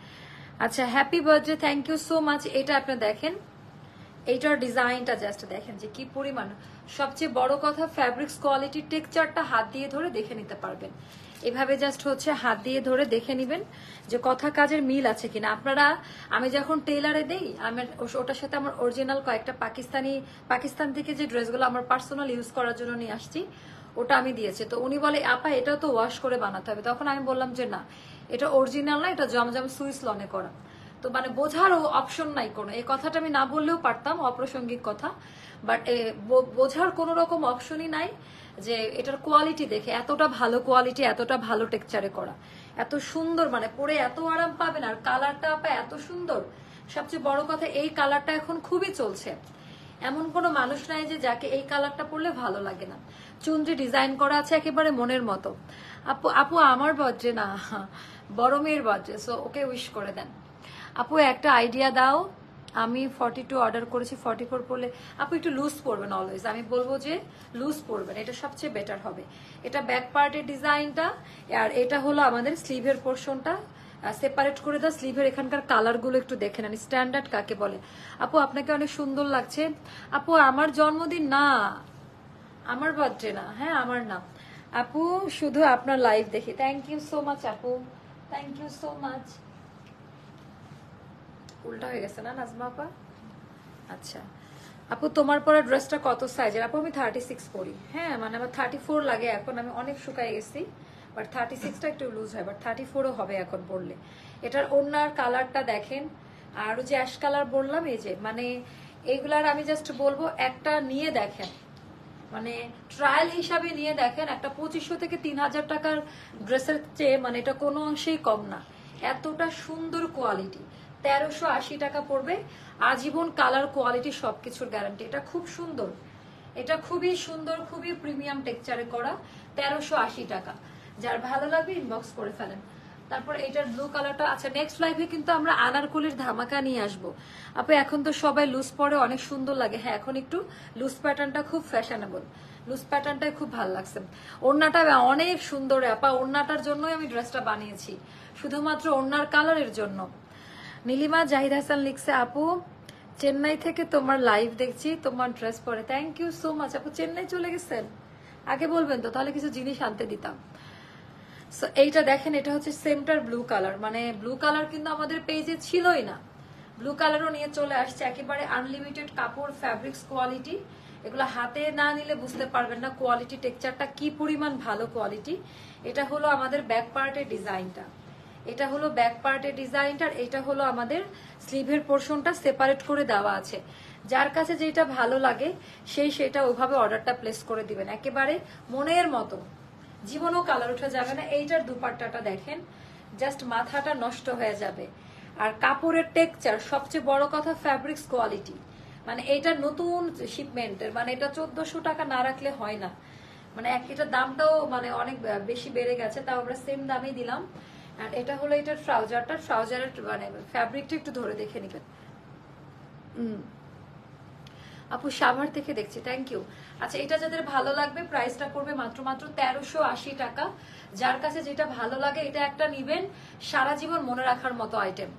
আচ্ছা, happy birthday, thank you so much. এটা আপনি দেখেন, এইটার ডিজাইনটা জাস্ট দেখেন যে কি পরিমাণ। সবচেয়ে বড় কথা, ফ্যাব্রিক্স কোয়ালিটি, টেক্সচারটা হাত দিয়ে ধরে দেখে নিতে পারবেন। এভাবে জাস্ট হচ্ছে হাত দিয়ে ধরে দেখে নিবেন যে কথা কাজের মিল আছে কিনা। আপনারা, আমি যখন টেইলারে দেই, আমার ওটার সাথে আমার অরিজিনাল কয়েকটা পাকিস্তান থেকে যে ড্রেসগুলো আমার পার্সোনাল ইউজ করার জন্য নিয়ে আসছি, ওটা আমি দিয়েছি। তো উনি বলে আপা এটাও তো ওয়াশ করে বানাতে হবে। তখন আমি বললাম যে না, এটা অরিজিনাল না, এটা জমজম সুইস লনে করা। তো মানে বোঝারও অপশন নাই কোনো। এই কথাটা আমি না বললেও পারতাম, অপ্রাসঙ্গিক কথা, বাট বোঝার কোনো রকম অপশনই নাই যে এটার কোয়ালিটি দেখে এতটা ভালো কোয়ালিটি, এতটা ভালো টেক্সচারে করা, এত সুন্দর, মানে পরে এত আরাম পাবেন। আর কালারটা আপা এত সুন্দর। সবচেয়ে বড় কথা, এই কালারটা এখন খুবই চলছে। এমন কোনো মানুষ নাই যে যাকে এই কালারটা পরলে ভালো লাগে না। চুনরি ডিজাইন করা আছে একেবারে মনের মতো। আপু আমার বার্থডে না, বড় মেয়ের বার্থডে, সো ওকে উইশ করে দেন। আপু একটা আইডিয়া দাও, আমি 42 অর্ডার করেছি, 44 পরলে। আপু একটু লুজ পরবেন অলওয়েজ, আমি বলবো যে লুজ পরবেন, এটা সবচেয়ে বেটার হবে। এটা ব্যাক পার্টের ডিজাইনটা, আর এটা হলো আমাদের স্লিভের পোর্শনটা। সেপারেট করে দাও স্লিভের এখানকার কালারগুলো একটু দেখে নেন, স্ট্যান্ডার্ড কাকে বলে। আপু আপনাকে অনেক সুন্দর লাগছে। আপু আমার জন্মদিন না, আমার বার্থডে না। হ্যাঁ, আমার না আপু, শুধু আপনার লাইভ দেখি। থ্যাংক ইউ সো মাচ আপু, থ্যাংক ইউ সো মাচ। উল্টা হয়ে গেছে না নাজমা আপা? আচ্ছা আপু, তোমার পরে ড্রেসটা কত সাইজের? আপু আমি 36 পরি। হ্যাঁ, মানে আমার 34 লাগে এখন, আমি অনেক শুকাই গেছি, বাট 36টা একটু লুজ হয়, বাট 34ও হবে এখন পরলে। এটার ওড়নার কালারটা দেখেন, আর যে অ্যাশ কালার বললাম, এই যে মানে এইগুলার আমি জাস্ট বলবো একটা নিয়ে দেখেন, মানে ট্রায়াল হিসাবে নিয়ে দেখেন। একটা 2500 থেকে 3000 টাকার ড্রেসের চেয়ে মানে এটা কোনো অংশেই কম না। এতটা সুন্দর কোয়ালিটি, 1380 টাকা পড়বে। আজীবন কালার কোয়ালিটি সবকিছুর গ্যারান্টি। এটা খুব সুন্দর, এটা খুবই সুন্দর, খুবই প্রিমিয়াম টেক্সচারে করা, 1380 টাকা। যার ভালো লাগবে ইনবক্স করে ফেলেন। তারপর এটার ব্লু কালারটা, আচ্ছা নেক্সট লাইভে কিন্তু আমরা আনারকলির ধামাকা নিয়ে আসবো আপু। এখন তো সবাই লুজ পরে অনেক সুন্দর লাগে, হ্যাঁ এখন একটু লুজ প্যাটার্নটা খুব ফ্যাশনেবল, লুজ প্যাটার্নটাই খুব ভালো লাগছে। ওড়নাটা অনেক সুন্দর আপা, ওড়নাটার জন্যই আমি ড্রেসটা বানিয়েছি, শুধুমাত্র ওড়নার কালারের জন্য। নীলিমা জাহিদ হাসান লিখছে, আপু চেন্নাই থেকে তোমার লাইভ দেখছি, তোমার ড্রেস পরে। থ্যাংক ইউ সো মাচ আপু। চেন্নাই চলে গেছেন, আগে বলবেন তো, তাহলে কিছু জিনিস আনতে দিতাম। সো এইটা দেখেন, এটা হচ্ছে সেমটার ব্লু কালার, মানে ব্লু কালার কিন্তু আমাদের পেজে ছিলই না, ব্লু কালারও নিয়ে চলে আসছে। একেবারে আনলিমিটেড কাপড়, ফ্যাব্রিক্স কোয়ালিটি, এগুলো হাতে না নিলে বুঝতে পারবেন না কোয়ালিটি টেক্সচারটা কি পরিমাণ ভালো কোয়ালিটি। এটা হলো আমাদের ব্যাক পার্টের ডিজাইনটা, এটা হলো ব্যাক পার্টের ডিজাইনটা, এটা হলো আমাদের স্লিভের পোর্শনটা সেপারেট করে দেওয়া আছে। যার কাছে যেটা ভালো লাগে সেই সেটা ওইভাবে অর্ডারটা প্লেস করে দিবেন, একেবারে মনের মতো, জীবনও কালার উঠে যাবে না। এইটার দুপাট্টাটা দেখেন, জাস্ট মাথাটা নষ্ট হয়ে যাবে। আর কাপড়ের টেক্সচার, সবচেয়ে বড় কথা ফ্যাব্রিক্স কোয়ালিটি, মানে এটা নতুন শিপমেন্টের, মানে এটা 1400 টাকা না রাখলে হয় না। মানে এটার দামটাও মানে অনেক বেশি বেড়ে গেছে, তাও আমরা সেম দামেই দিলাম। আর এটা হলো এটার ট্রাউজারটা, ট্রাউজারের মানে ফ্যাব্রিকটা একটু ধরে দেখে নিবেন। আপু সাভার থেকে দেখছি, থ্যাংক ইউ। আচ্ছা এটা যাদের ভালো লাগবে প্রাইসটা পড়বে মাত্র 1380 টাকা। যার কাছে যেটা ভালো লাগে এটা একটা নিবেন, সারা জীবন মনে রাখার মতো আইটেম।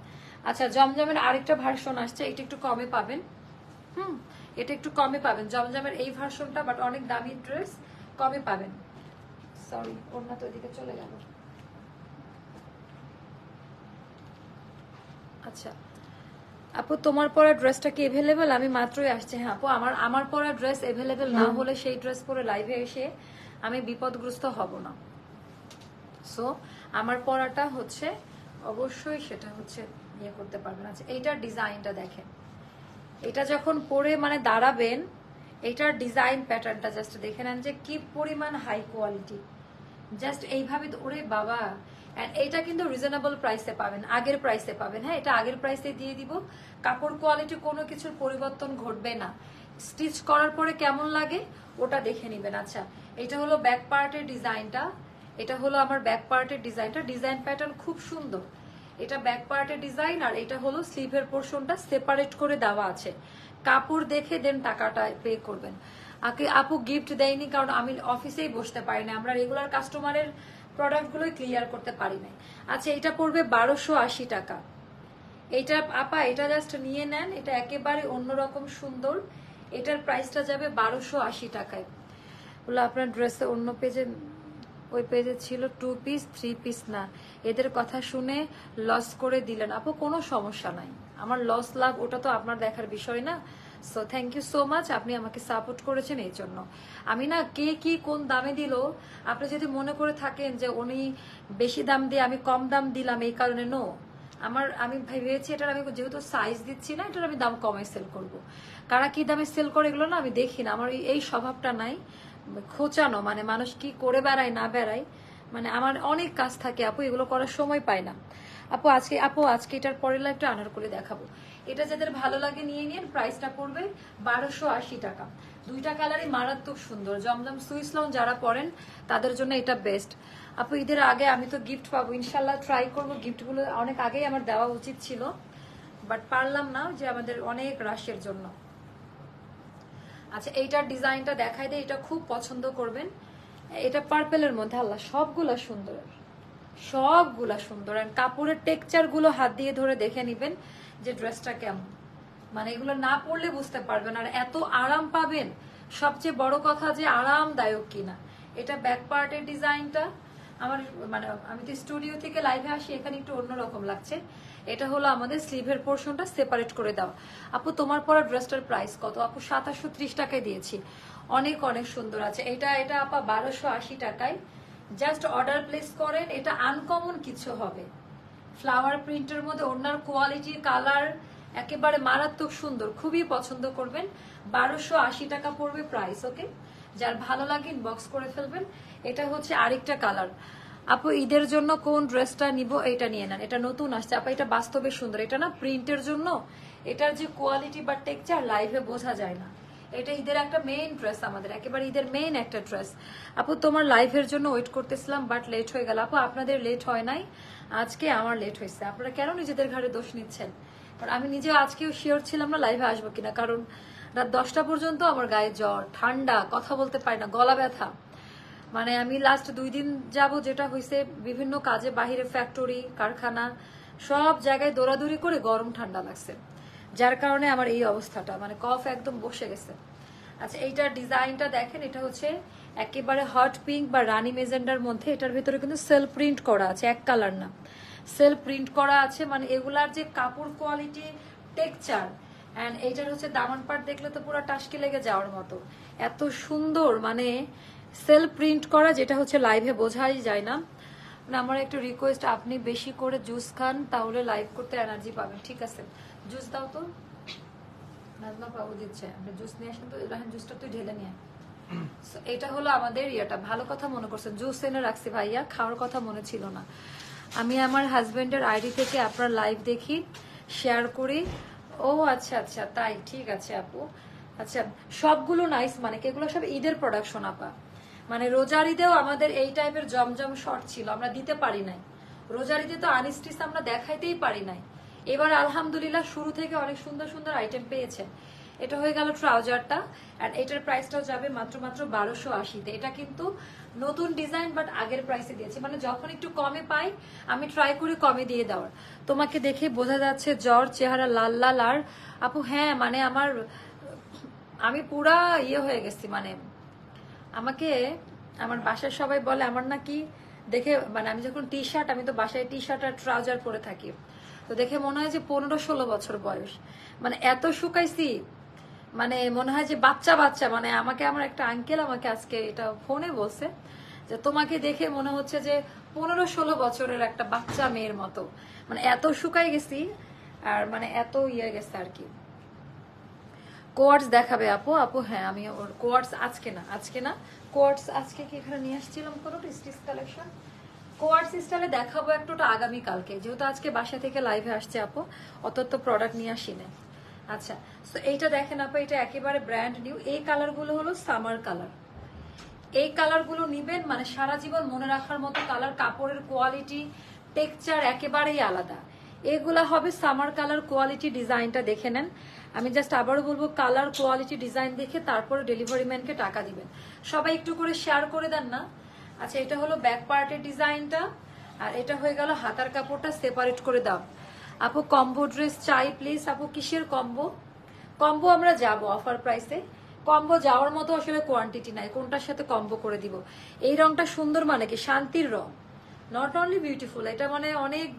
আচ্ছা জমজমের আরেকটা ভার্সন আসছে, এটা একটু কমে পাবেন। এটা একটু কমে পাবেন জমজমের এই ভার্সনটা, বাট অনেক দামি ড্রেস, কমে পাবেন। সরি ওড়না তো ওইদিকে চলে গেল। আচ্ছা আপু তোমার পরা ড্রেসটা কি এভেলেবেল? আমি মাত্রই আসছে। হ্যাঁ আপু, আমার পরা ড্রেস এভেলেবেল না হলে সেই ড্রেস পরে লাইভে এসে আমি বিপদগ্রস্ত হব না। সো আমার পরাটা হচ্ছে অবশ্যই সেটা হচ্ছে ইয়ে করতে পারবেন। আচ্ছা এইটার ডিজাইনটা দেখেন, এটা যখন পরে মানে দাঁড়াবেন, এইটার ডিজাইন প্যাটার্নটা জাস্ট দেখে নেন যে কি পরিমাণ হাই কোয়ালিটি। জাস্ট এইভাবে, ওরে বাবা। এইটা কিন্তু রিজনেবল প্রাইসে পাবেন, আগের প্রাইসে পাবেন। হ্যাঁ এটা আগের প্রাইসে দিয়ে দিব। কাপড় কোয়ালিটি কোনো কিছুর পরিবর্তন ঘটবে না, স্টিচ করার পরে কেমন লাগে ওটা দেখে নিবেন। আচ্ছা এটা হলো ব্যাক পার্টের ডিজাইনটা, এটা হলো আমার ব্যাক পার্টের ডিজাইনটা, ডিজাইন প্যাটার্ন খুব সুন্দর। এটা ব্যাক পার্টের ডিজাইন, আর এটা হলো স্লিভের পোর্শনটা সেপারেট করে দেওয়া আছে। কাপড় দেখে দেন টাকাটা পে করবেন। আপু গিফট দেয়নি কারণ আমি অফিসেই বসতে পারি না, আমরা রেগুলার কাস্টমারের প্রোডাক্টগুলোই ক্লিয়ার করতে পারি না। আচ্ছা এটা পড়বে 1280 টাকা। এইটা আপা এটা জাস্ট নিয়ে নেন, এটা একেবারে অন্যরকম সুন্দর। এটার প্রাইসটা যাবে 1280 টাকায়। বলে আপনার ড্রেসে অন্য পেজে, ওই পেজে ছিল 2 পিস 3 পিস না, এদের কথা শুনে লস করে দিলেন। আপু কোনো সমস্যা নাই, আমার লস লাভ ওটা তো আপনার দেখার বিষয় না। So thank you so much, আপনি আমাকে সাপোর্ট করেছেন এই জন্য। আমি না কে কি কোন দামে দিল, আপনি যদি মনে করে থাকেন যে উনি বেশি দাম দিয়ে আমি কম দাম দিলাম এই কারণে, নো। আমি ভেবেছি এটার আমি যেহেতু সাইজ দিচ্ছি না, এটার আমি দাম কমে সেল করব। কারা কি দামে সেল করে এগুলো না আমি দেখি না, আমার এই স্বভাবটা নাই খোঁচানো, মানে মানুষ কি করে বেড়ায় না বেড়ায়, মানে আমার অনেক কাজ থাকে আপু, এগুলো করার সময় পাই না। আপু আজকে এটার পরের লাইভটা আনারকলি দেখাবো। এটা যাদের ভালো লাগে নিয়ে নিন, প্রাইসটা পড়বে 1280 টাকা। দুইটা কালারই মারাত্মক সুন্দর, জমজম সুইস লং যারা পরেন তাদের জন্য এটা বেস্ট। আপু ঈদের আগে আমি তো গিফট পাবো ইনশাল্লাহ, ট্রাই করবো। গিফটগুলো অনেক আগেই আমার দেওয়া উচিত ছিল, বাট পারলাম না যে আমাদের অনেক রাশের জন্য। আচ্ছা এইটার ডিজাইনটা দেখাই দেয়, এটা খুব পছন্দ করবেন। এটা পার্পেলের মধ্যে, আল্লাহ সবগুলা সুন্দর, সবগুলা সুন্দর। আর কাপড়ের টেক্সচার গুলো হাত দিয়ে ধরে দেখে নিবেন যে ড্রেসটা কেমন, মানে এগুলো না পরলে বুঝতে পারবেন। আর এত আরাম পাবেন, সবচেয়ে বড় কথা যে আরামদায়ক কিনা। এটা ব্যাক পার্টের ডিজাইনটা আমার, মানে আমি তো স্টুডিও থেকে লাইভে আসি, এখানে একটু অন্যরকম লাগছে। এটা হলো আমাদের স্লিভের পোর্শনটা সেপারেট করে দাও। আপু তোমার পরা ড্রেসটার প্রাইস কত? আপু 2730 টাকায় দিয়েছি, অনেক অনেক সুন্দর আছে। এটা আপা 1280 টাকায়। জাস্ট অর্ডার প্লেস করেন, এটা আনকমন কিছু হবে। ফ্লাওয়ার প্রিন্টের মধ্যে ওনার কোয়ালিটি, কালার একেবারে মারাত্মক সুন্দর, খুবই পছন্দ করবেন। 1280 টাকা পড়বে প্রাইস। ওকে, যার ভালো লাগে ইনবক্স করে ফেলবেন। এটা হচ্ছে আরেকটা কালার। আপু ঈদের জন্য কোন ড্রেসটা নিব? এটা নিয়ে নেন, এটা নতুন আসছে আপু, এটা বাস্তবে সুন্দর। এটা না প্রিন্টের জন্য, এটার যে কোয়ালিটি বা টেক্সচার লাইভে বোঝা যায় না। এটা ঈদের একটা মেইন ড্রেস, আমাদের একেবারে ঈদের মেইন একটা ড্রেস। আপু তোমার লাইভের জন্য ওয়েট করতেছিলাম, বাট লেট হয়ে গেল। আপু আপনাদের লেট হয় নাই, আজকে আমার লেট হয়েছে। আপনারা কেন নিজেদের ঘাড়ে দোষ নিচ্ছেন? কারণ আমি নিজে আজকেও শিওর ছিলাম না লাইভে আসবো কিনা, কারণ রাত 10টা পর্যন্ত আমার গায়ে জ্বর, ঠান্ডা, কথা বলতে পারি না, গলা ব্যথা। মানে আমি লাস্ট 2 দিন যাব, যেটা হয়েছে বিভিন্ন কাজে বাহিরে, ফ্যাক্টরি, কারখানা, সব জায়গায় দৌড়াদৌড়ি করে গরম ঠান্ডা লাগছে, যার কারণে আমার এই অবস্থাটা, মানে কফ একদম বসে গেছে। আচ্ছা, এইটার ডিজাইনটা দেখেন, এটা হচ্ছে একেবারে হট পিঙ্ক বা রানী মেজেন্ডার মধ্যে। এটার ভিতরে কিন্তু সেলফ প্রিন্ট করা আছে, এক কালার না, সেলফ প্রিন্ট করা আছে। মানে এগুলার যে কাপড় কোয়ালিটি, টেক্সচার, অ্যান্ড এইটার হচ্ছে দামান পাট দেখলে তো পুরো টাসকি লেগে যাওয়ার মতো, এত সুন্দর। মানে সেলফ প্রিন্ট করা, যেটা হচ্ছে লাইভে বোঝাই যায় না। মানে আমার একটা রিকোয়েস্ট, আপনি বেশি করে জুস খান, তাহলে লাইভ করতে এনার্জি পাবেন। ঠিক আছে, জুস দাও তো। নাজমা বাবু দিচ্ছে, আপনি জুস নিয়ে আসেন তো, রাহেন জুসটা তুই ঢেলে নিয়ে। এটা হলো আমাদের ইয়েটা, ভালো কথা মনে করছেন, জুস এনে রাখছি ভাইয়া, খাওয়ার কথা মনে ছিল না। আমি আমার হাজবেন্ডের আইডি থেকে আপনার লাইভ দেখি, শেয়ার করি। ও আচ্ছা আচ্ছা, তাই, ঠিক আছে আপু। আচ্ছা, সবগুলো নাইস, মানে এগুলো সব ঈদের প্রোডাকশন আপা। মানে রোজার ঈদেও আমাদের এই টাইপের জমজম শর্ট ছিল, আমরা দিতে পারি নাই। রোজার ঈদে তো আনস্টিচ আমরা দেখাইতেই পারি নাই। এবার আলহামদুলিল্লাহ শুরু থেকে অনেক সুন্দর সুন্দর আইটেম পেয়েছেন। এটা হয়ে গেল ট্রাউজারটা, আর এটার প্রাইসটাও যাবে মাত্র 1280-তে। এটা কিন্তু নতুন ডিজাইন, বাট আগের প্রাইসে দিয়েছি। মানে যখন একটু কমে পাই আমি ট্রাই করি কমে দিয়ে দেওয়ার। তোমাকে দেখে বোঝা যাচ্ছে জ্বর, চেহারা লাল লাল। আর আপু হ্যাঁ, মানে আমি পুরা ইয়ে হয়ে গেছি। মানে আমাকে আমার বাসার সবাই বলে আমার নাকি দেখে, মানে আমি যখন টি শার্ট, আমি তো বাসায় টি শার্ট আর ট্রাউজার পরে থাকি, তো দেখে মনে হয় যে 15-16 বছর বয়স। মানে এত শুকাইছি, মানে মনে হয় যে বাচ্চা বাচ্চা। মানে আমাকে আমার একটা আঙ্কেল আমাকে আজকে এটা ফোনে বলছে যে তোমাকে দেখে মনে হচ্ছে যে 15-16 বছরের একটা বাচ্চা মেয়ের মতো। মানে এত শুকাই গেছি, আর মানে এত ইয়ে গেছে আর কি। কোয়ার্টস দেখাবে আপু? আপু হ্যাঁ, আমি ওর কোয়ার্টস আজকে না কোয়ার্টস আজকে কি এখানে নিয়ে আসছিলাম কোনো স্টিচ কালেকশন, কোয়ার্টস স্টাইলে দেখাবো একটু আগামী কালকে, যেহেতু আজকে বাসা থেকে লাইভে আসছে আপু, অত তো প্রোডাক্ট নিয়ে আসি না। আচ্ছা, তো এইটা দেখেন আপু, এটা একেবারে ব্র্যান্ড নিউ। এই কালারগুলো হলো সামার কালার। এই কালারগুলো নিবেন, মানে সারা জীবন মনে রাখার মতো কালার। কাপড়ের কোয়ালিটি, টেক্সচার একেবারেই আলাদা। এগুলা হবে সামার কালার। কোয়ালিটি, ডিজাইনটা দেখে নেন। আমি জাস্ট আবারও বলবো, কালার, কোয়ালিটি, ডিজাইন দেখে তারপরে ডেলিভারি ম্যানকে টাকা দিবেন। সবাই একটু করে শেয়ার করে দেন না। আচ্ছা, এটা হলো ব্যাক পার্টের ডিজাইনটা, আর এটা হয়ে গেল হাতার কাপড়টা সেপারেট করে দাও। আপু কম্বো ড্রেস চাই প্লিজ। আপু কিসের কম্বো? কম্বো আমরা যাব অফার প্রাইসে। কম্বো যাওয়ার মতো আসলে কোয়ান্টিটি নাই, কোনটার সাথে কম্বো করে দিব। এই রংটা সুন্দর, মানে কি শান্তির রং, নট অনলি বিউটিফুল, এটা মানে অনেক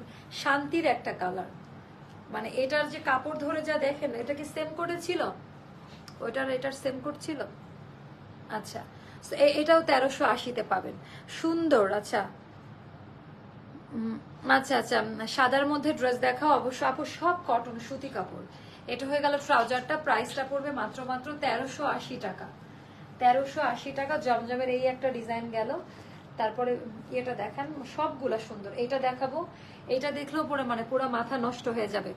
শান্তির একটা কালার। মানে এটার যে কাপড় ধরে যা দেখেন, এটা কি সেম কোডে ছিল? ওইটার এটার সেম কোড ছিল। আচ্ছা, এটাও 1380-তে পাবেন, সুন্দর। আচ্ছা আচ্ছা আচ্ছা, সাদার মধ্যে ড্রেস দেখাও অবশ্য আপু, সব কটন সুতি কাপড়। এটা হয়ে গেল ট্রাউজারটা, প্রাইসটা পড়বে মাত্র 1380 টাকা। 1380 টাকা। জমজমের এই একটা ডিজাইন গেল, তারপরে এটা দেখান, সবগুলা সুন্দর। এটা দেখাবো, এটা দেখলেও পরে মানে পুরো মাথা নষ্ট হয়ে যাবে।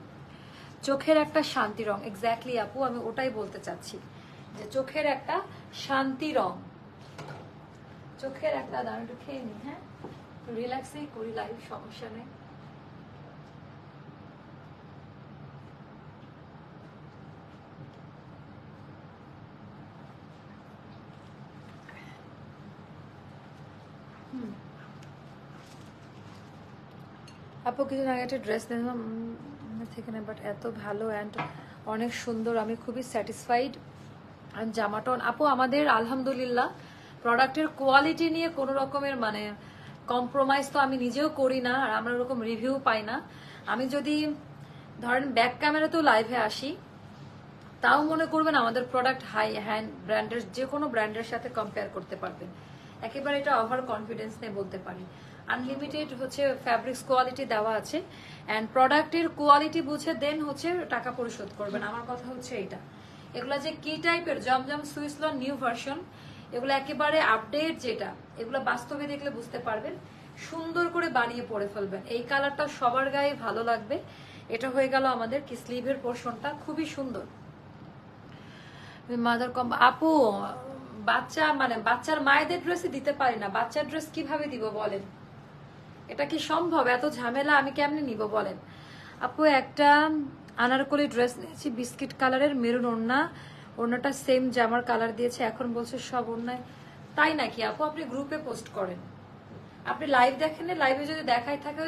চোখের একটা শান্তি রং, এক্স্যাক্টলি আপু, আমি ওটাই বলতে চাচ্ছি যে চোখের একটা শান্তি রং, চোখের একটা। দাঁড়ান একটু খেয়ে নি, হ্যাঁ, রিল্যাক্সেই করি লাইভ, সমস্যা নেই। আপু কিছুদিন আগে একটা ড্রেস নিলাম থেকে না, বাট এত ভালো অ্যান্ড অনেক সুন্দর, আমি খুবই স্যাটিসফাইড। জামাটা আপু আমাদের আলহামদুলিল্লাহ প্রোডাক্টের কোয়ালিটি নিয়ে কোনো রকমের মানে কম্প্রোমাইজ তো আমি নিজেও করি না, আর আমরা ওরকম রিভিউ পাই না। আমি যদি ধরেন ব্যাক ক্যামেরাতেও লাইভে আসি, তাও মনে করবেন আমাদের প্রোডাক্ট হাই হ্যান্ড ব্র্যান্ডের, যে কোনো ব্র্যান্ডের সাথে কম্পেয়ার করতে পারবেন। একেবারে এটা ওভার কনফিডেন্স নিয়ে বলতে পারি। আনলিমিটেড হচ্ছে ফ্যাব্রিক্স কোয়ালিটি দেওয়া আছে, অ্যান্ড প্রোডাক্টের কোয়ালিটি বুঝে দেন হচ্ছে টাকা পরিশোধ করবেন। আমার কথা হচ্ছে এইটা, এগুলা যে কি টাইপের জমজম সুইসলন নিউ ভার্সন, এগুলো একেবারে আপডেট যেটা, এগুলো বাস্তবে দেখলে বুঝতে পারবেন, সুন্দর করে বানিয়ে পরে ফেলবেন। এই কালারটা সবার গায়ে ভালো লাগবে। এটা হয়ে গেল আমাদের কি স্লিভের পোর্শনটা, খুবই সুন্দর। মাদার কম আপু, বাচ্চা মানে বাচ্চার মায়েদের ড্রেসই দিতে পারি না, বাচ্চার ড্রেস কিভাবে দিব বলেন? এটা কি সম্ভব? এত ঝামেলা আমি কেমনে নিব বলেন? আপু একটা আনারকলি ড্রেস নিয়েছি বিস্কিট কালারের, মেরুন ওড়না, ওড়নাটা সেম জামার কালার দিয়েছে, এখন বলছে সব ওড়নায়। তাই নাকি আপু? আপনি গ্রুপে পোস্ট করেন, আপনি লাইভ দেখেন, লাইভে যদি দেখাই থাকে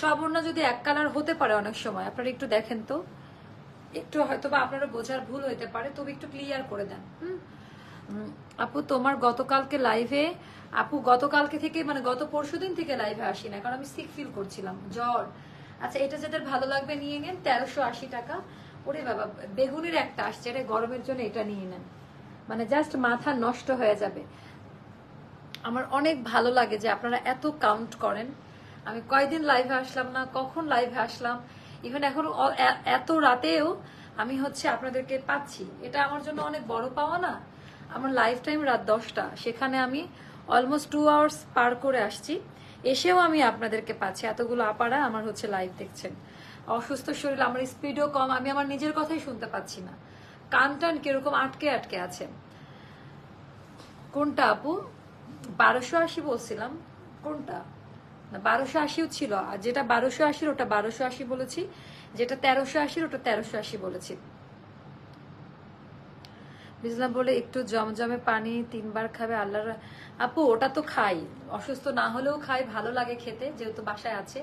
সব ওড়না যদি এক কালার হতে পারে অনেক সময়, আপনারা একটু দেখেন তো, একটু হয়তো বা আপনারা বোঝার ভুল হইতে পারে, তবে একটু ক্লিয়ার করে দেন। আপু তোমার গতকালকে লাইভে, আপু গতকালকে থেকে মানে গত পরশুদিন থেকে লাইভে আসি না, কারণ আমি সিক ফিল করছিলাম, জ্বর। আচ্ছা, এটা যাদের ভালো লাগবে নিয়ে নেন, 1380 টাকা। ওরে বাবা, বেগুনের একটা আসছে, এটা গরমের জন্য এটা নিয়ে নেন, মানে জাস্ট মাথা নষ্ট হয়ে যাবে। আমার অনেক ভালো লাগে যে আপনারা এত কাউন্ট করেন। আমি কয়দিন লাইভে আসলাম না, কখন লাইভে আসলাম, ইভেন এখন এত রাতেও আমি হচ্ছে আপনাদেরকে পাচ্ছি, এটা আমার জন্য অনেক বড় পাওয়া না। আমার লাইফ টাইম রাত 10টা, সেখানে আমি অলমোস্ট 2 আওয়ার্স পার করে আসছি, এসেও আমি আপনাদেরকে পাচ্ছি। এতগুলো আপারা আমার হচ্ছে লাইভ দেখছেন। অসুস্থ শরীর, আমার স্পিডও কম, আমি আমার নিজের কথাই শুনতে পাচ্ছি না, কান টান কিরকম আটকে আটকে আছে। কোনটা আপু? 1280 বলছিলাম, কোনটা? না 1280ও ছিল, আর যেটা 1280 ওটা 1280 বলেছি, যেটা 1380 ওটা 1380 বলেছি। বুঝলাম বলে একটু জমজমে পানি 3 বার খাবে আল্লাহর। আপু ওটা তো খাই, অসুস্থ না হলেও খাই, ভালো লাগে খেতে, যেহেতু বাসায় আছে।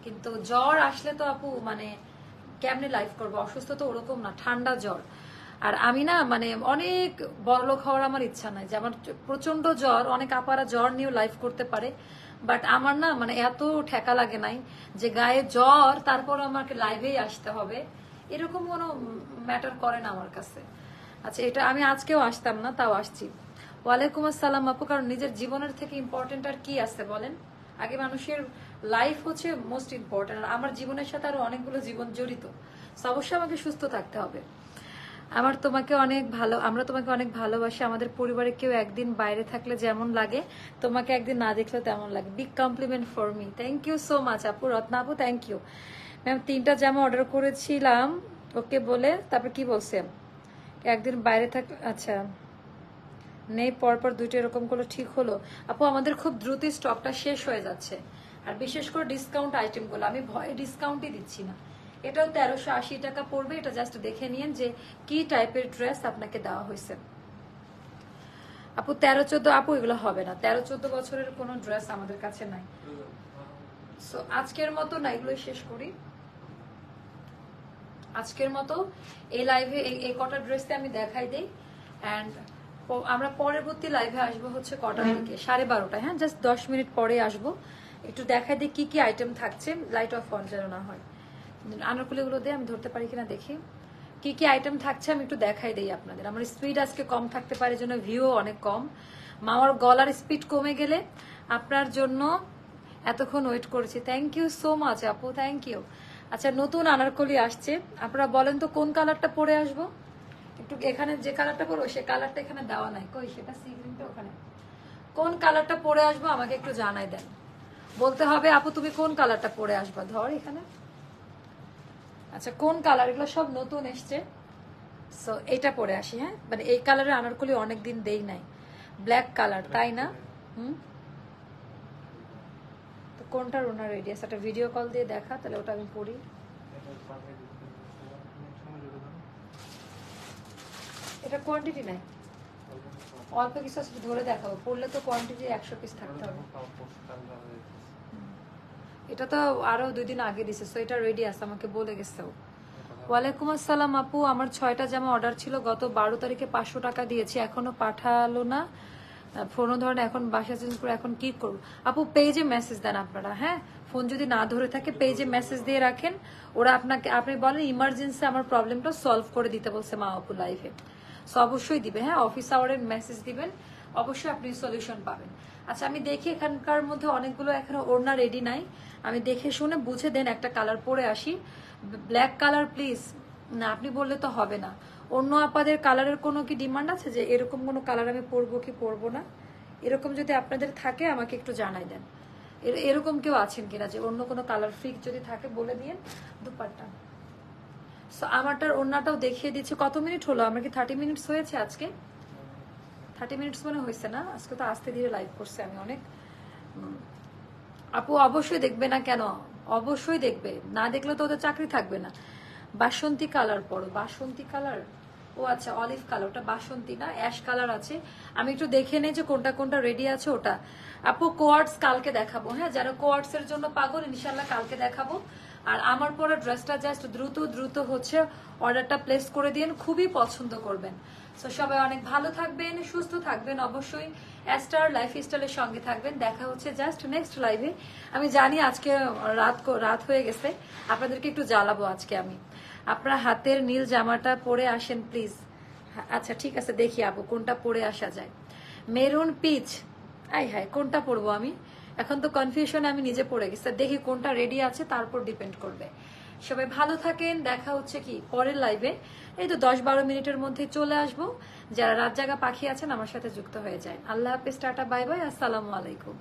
কিন্তু জ্বর আসলে তো আপু মানে কেমনে লাইভ করবো? অসুস্থ তো ওরকম না, ঠান্ডা জ্বর। আর আমি না মানে অনেক বড়লোক হওয়ার আমার ইচ্ছা নাই, যে আমার প্রচন্ড জ্বর, অনেক আপারা জ্বর নিয়েও লাইভ করতে পারে, বাট আমার না মানে এত ঠেকা লাগে নাই যে গায়ে জ্বর তারপর আমাকে লাইভেই আসতে হবে, এরকম কোনো ম্যাটার করে না আমার কাছে। আচ্ছা, এটা আমি আজকেও আসতাম না, তাও আসছি। ওয়ালাইকুম আসসালাম আপু, কারণ নিজের জীবনের থেকে ইম্পর্টেন্ট আর কি আছে বলেন? আগে মানুষের লাইফ হচ্ছে মোস্ট ইম্পর্টেন্ট, আর আমার জীবনের সাথে আরো অনেকগুলো জীবন জড়িত, অবশ্যই আমাকে সুস্থ থাকতে হবে। আমরা তোমাকে অনেক ভালোবাসি। আমাদের পরিবারে কেউ একদিন বাইরে থাকলে যেমন লাগে, তোমাকে একদিন না দেখলে তেমন লাগে। Big compliment for me, thank you so much আপু, রত্না আপু, থ্যাংক ইউ ম্যাম। 3টা জামা অর্ডার করেছিলাম ওকে বলে, তারপর কি বলছে? একদিন বাইরে থাকলে, আচ্ছা নেই, পরপর 2টা এরকম করলে ঠিক হলো। আপু আমাদের খুব দ্রুত স্টকটা শেষ হয়ে যাচ্ছে, আর বিশেষ করে ডিসকাউন্ট আইটেমগুলো আমি ভয়ে ডিসকাউন্টই দিচ্ছি না। এটাও 1380 টাকা পড়বে, এটা জাস্ট দেখে নিন যে কি টাইপের ড্রেস আপনাকে দেওয়া হয়েছে। আপু 13-14, আপু এগুলো হবে না, 13-14 বছরের কোনো ড্রেস আমাদের কাছে নাই। সো আজকের মতো না এগুলো শেষ করি, আজকের মতো এই লাইভে এই কটা ড্রেসতে আমি দেখাই দেই, অ্যান্ড আমরা পরবর্তী লাইভে আসবো হচ্ছে কটার দিকে, 12:30। হ্যাঁ, জাস্ট 10 মিনিট পরে আসবো, একটু দেখাই দিই কি কি আইটেম থাকছে, লাইট অফ অন যেন না হয়। আনারকুলিগুলো দিয়ে আমি ধরতে পারি কিনা দেখি, কি কি আইটেম থাকছে আমি একটু দেখাই দিই আপনাদের। আমার স্পিড আজকে কম থাকতে পারে, জন্য ভিউ অনেক কম। মামার গলার স্পিড কমে গেলে আপনার জন্য এতক্ষণ ওয়েট করেছি। থ্যাংক ইউ সো মাচ আপু, থ্যাংক ইউ। আচ্ছা, নতুন আনারকলি আসছে, আপনারা বলেন তো কোন কালারটা পরে আসবো? একটু এখানে যে কালারটা পরবো সে কালারটা এখানে দেওয়া নাই, কই সেটা? সি গ্রিনটা ওখানে। কোন কালারটা পরে আসবো আমাকে একটু জানাই দেন, বলতে হবে আপু তুমি কোন কালারটা পরে আসবা। ধর এখানে, আচ্ছা কোন কালার? এগুলো সব নতুন এসছে, সো এটা পরে আসি। হ্যাঁ, মানে এই কালারের আনারকলি অনেকদিন দেই নাই, ব্ল্যাক কালার, তাই না? তো কোনটার ওনার রেডি আছে? একটা ভিডিও কল দিয়ে দেখা, তাহলে ওটা আমি পড়ি। এটা কোয়ান্টিটি নাই, অল্প কিছু আছে, ধরে দেখাবো, পড়লে তো কোয়ান্টিটি 100 পিস থাকতে হবে। এটা তো আরো 2 দিন আগে দিছে, সো এটা রেডি আছে, আমাকে বলে গেছে। ওয়ালাইকুম আসসালাম আপু, আমার 6টা জামা অর্ডার ছিল, গত 12 তারিখে 500 টাকা দিয়েছি, এখনো পাঠালো না, ফোনও ধরেন, এখন বাসা চেঞ্জ করে এখন কি করবো? আপু পেজে মেসেজ দেন আপনারা, হ্যাঁ, ফোন যদি না ধরে থাকে পেজে মেসেজ দিয়ে রাখেন, ওরা আপনাকে, আপনি বলেন ইমার্জেন্সি আমার প্রবলেমটা সলভ করে দিতে বলছে মা আপু লাইফে, সো অবশ্যই দিবে। হ্যাঁ, অফিস আওয়ারের মেসেজ দিবেন, অবশ্যই আপনি সলিউশন পাবেন। আচ্ছা আমি দেখি এখানকার মধ্যে অনেকগুলো এখনো ওড়না রেডি নাই, আমি দেখে শুনে বুঝে দেন একটা কালার পরে আসি। Black colour please. না আপনি বললে তো হবে না। অন্য আপাদের কালারের কোনো কি ডিমান্ড আছে যে এরকম কোনো কালার আমি পরবো কি পরবো না? এরকম যদি আপনাদের থাকে আমাকে একটু জানাই দেন। এরকম কেউ আছেন কিনা যে অন্য কোনো কালার ফ্রি যদি থাকে বলে দিন। দুপাট্টা আমারটার ওড়নাটাও দেখিয়ে দিচ্ছি। কত মিনিট হলো? আমার কি 30 মিনিটস হয়েছে আজকে? 30 মিনিটস মনে হয়েছে না? আজকে তো আস্তে ধীরে লাইভ করছে আমি অনেক। আপু অবশ্যই দেখবে না কেন? অবশ্যই দেখবে, না দেখলে তো ওদের চাকরি থাকবে না। বাসন্তী কালার পরো। বাসন্তী কালার? ও আচ্ছা অলিভ কালার, ওটা বাসন্তী না, অ্যাশ কালার আছে। আমি একটু দেখে নেই যে কোনটা কোনটা রেডি আছে। ওটা আপু কোয়ার্টস কালকে দেখাবো। হ্যাঁ, যারা কোয়ার্টস এর জন্য পাগল ইনশাল্লাহ কালকে দেখাবো। আর আমার পরে ড্রেসটা জাস্ট দ্রুত দ্রুত হচ্ছে অর্ডারটা প্লেস করে দিন, খুবই পছন্দ করবেন। তো সবাই অনেক ভালো থাকবেন, সুস্থ থাকবেন, অবশ্যই অ্যাস্টার লাইফস্টাইলের সঙ্গে থাকবেন। দেখা হচ্ছে জাস্ট নেক্সট লাইভে। আমি জানি আজকে রাত হয়ে গেছে, আপনাদেরকে একটু জ্বালাবো আজকে আমি। আপনার হাতের নীল জামাটা পরে আসেন প্লিজ। আচ্ছা ঠিক আছে, দেখি আপু কোনটা পরে আসা যায়। মেরুন পিচ, আই হাই কোনটা পরবো আমি? এখন তো কনফিউশনে আমি নিজে পড়ে গেছি। দেখি কোনটা রেডি আছে তারপর ডিপেন্ড করবে। সবাই ভালো থাকেন, দেখা হচ্ছে কি পরের লাইভে। এই তো 10-12 মিনিটের মধ্যে চলে আসবো। যারা রাত জাগা পাখি আছেন আমার সাথে যুক্ত হয়ে যায়। আল্লাহ হাফেজ, টাটা, বাই বাই, আসসালামু আলাইকুম।